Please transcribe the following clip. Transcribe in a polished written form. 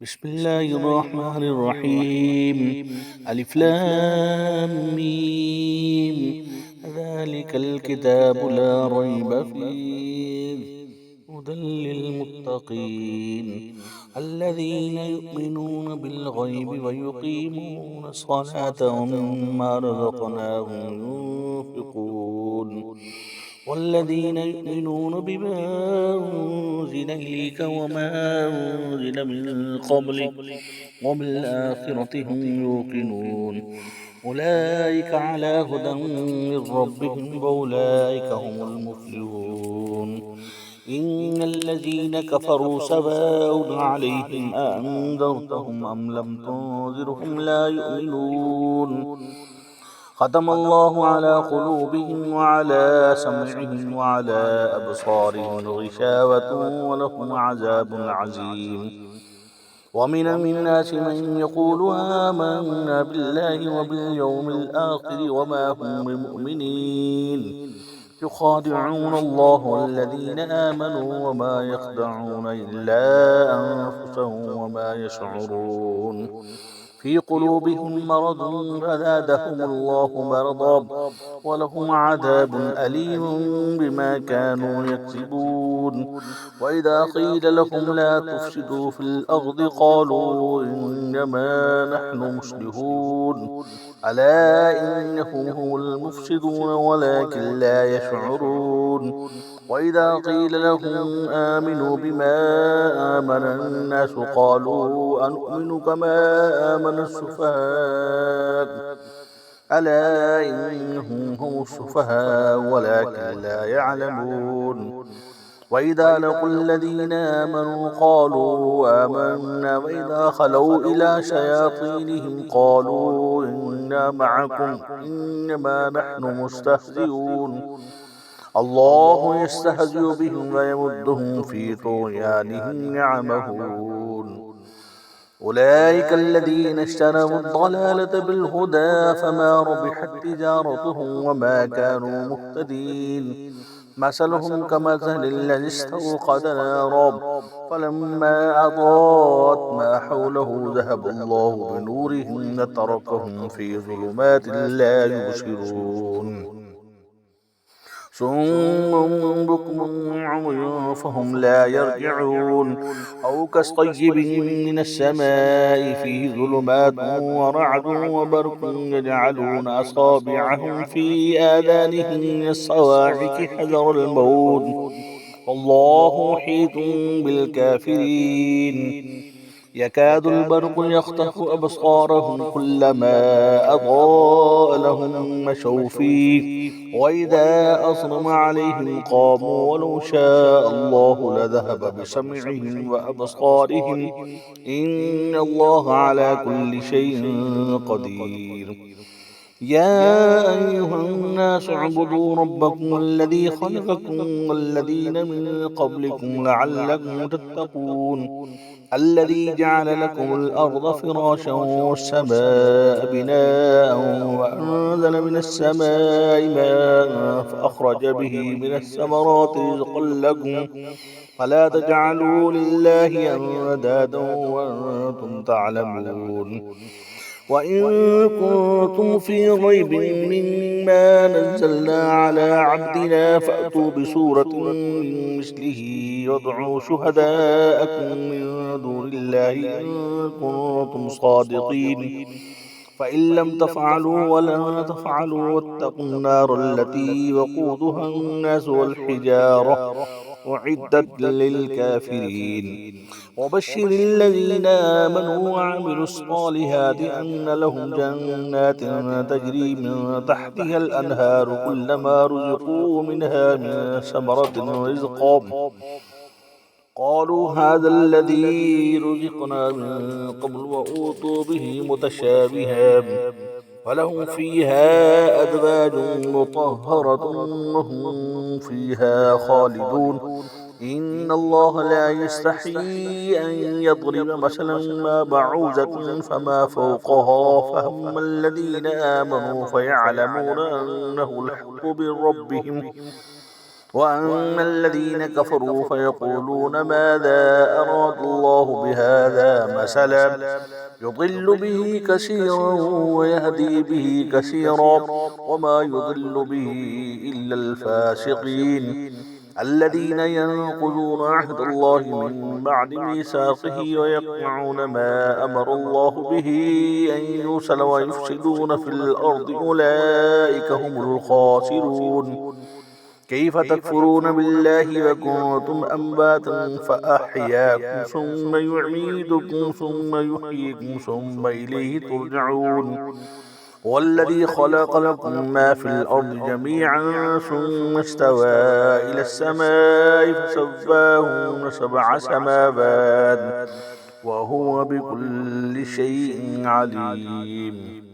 بسم الله الرحمن الرحيم. ألف لام ميم. ذلك الكتاب لا ريب فيه هدى للمتقين الذين يؤمنون بالغيب ويقيمون الصلاة ومما رزقناهم ينفقون والذين يؤمنون بما أنزل إليك وما أنزل من قبلك وبالآخرة هم يوقنون أولئك على هدى من ربهم وأولئك هم المفلحون. إن الذين كفروا سواء عليهم أأنذرتهم أم لم تنذرهم لا يؤمنون. ختم الله على قلوبهم وعلى سمعهم وعلى أبصارهم غشاوة ولهم عذاب عظيم. ومن الناس من يقول آمنا بالله وباليوم الآخر وما هم بمؤمنين يخادعون الله والذين آمنوا وما يخدعون إلا أنفسهم وما يشعرون. في قلوبهم مرض فزادهم الله مرضا ولهم عذاب أليم بما كانوا يكسبون. وإذا قيل لهم لا تفسدوا في الأرض قالوا إنما نحن مصلحون ألا إنهم هم المفسدون ولكن لا يشعرون. وإذا قيل لهم آمنوا بما آمن الناس قالوا أنؤمن كما آمن السفهاء ألا إنهم هم السفهاء ولكن لا يعلمون. وإذا لقوا الذين آمنوا قالوا آمنا وإذا خلوا إلى شياطينهم قالوا إنا معكم إنما نحن مستهزئون الله يستهزئ بهم ويمدهم في طغيانهم يعمهون. أولئك الذين اشتروا الضلالة بالهدى فما ربحت تجارتهم وما كانوا مهتدين. مثلهم كمثل الذي استوقد نارا فلما أضاءت ما حوله ذهب الله بنورهم وتركهم في ظلمات لا يبصرون. صم بكم عمي فهم لا يرجعون. أو كصيب من السماء فيه ظلمات ورعد وبرق يجعلون أصابعهم في آذانهم من الصواعق حذر الموت والله محيط بالكافرين. يكاد البرق يخطف أبصارهم كلما أضاء لهم مشوا فيه وإذا أظلم عليهم قاموا ولو شاء الله لذهب بسمعهم وأبصارهم إن الله على كل شيء قدير. يا أيها الناس اعبدوا ربكم الذي خلقكم والذين من قبلكم لعلكم تتقون الذي جعل لكم الأرض فراشا والسماء بناء وأنزل من السماء ماء فأخرج به من الثمرات رزقا لكم فلا تجعلوا لله أندادا وأنتم تعلمون. وإن كنتم في ريب مما نزلنا على عبدنا فأتوا بسورة من مثله وادعوا شهداءكم من دون الله إن كنتم صادقين فإن لم تفعلوا ولن تفعلوا واتقوا النار التي وقودها الناس والحجارة أعدت للكافرين. وبشر الذين آمنوا وعملوا الصالحات أن لهم جنات تجري من تحتها الأنهار كلما رزقوا منها من ثمرة رزقا قالوا هذا الذي رزقنا من قبل وأوتوا به متشابها ولهم فيها أزواج مطهرة وهم فيها خالدون. إن الله لا يستحيي أن يضرب مثلا ما بعوزة فما فوقها فأما الذين آمنوا فيعلمون أنه الحق من ربهم وأما الذين كفروا فيقولون ماذا أراد الله بهذا مثلا يضل به كثيرا ويهدي به كثيرا وما يضل به إلا الفاسقين الذين ينقضون عهد الله من بعد ميثاقه ويقطعون ما أمر الله به أن يوصل ويفسدون في الأرض أولئك هم الخاسرون كيف تكفرون بالله وكنتم أمواتا فأحياكم ثم يعيدكم ثم يحييكم ثم إليه ترجعون والذي خلق لكم ما في الأرض جميعا ثم استوى إلى السماء فسواهن 7 سماوات وهو بكل شيء عليم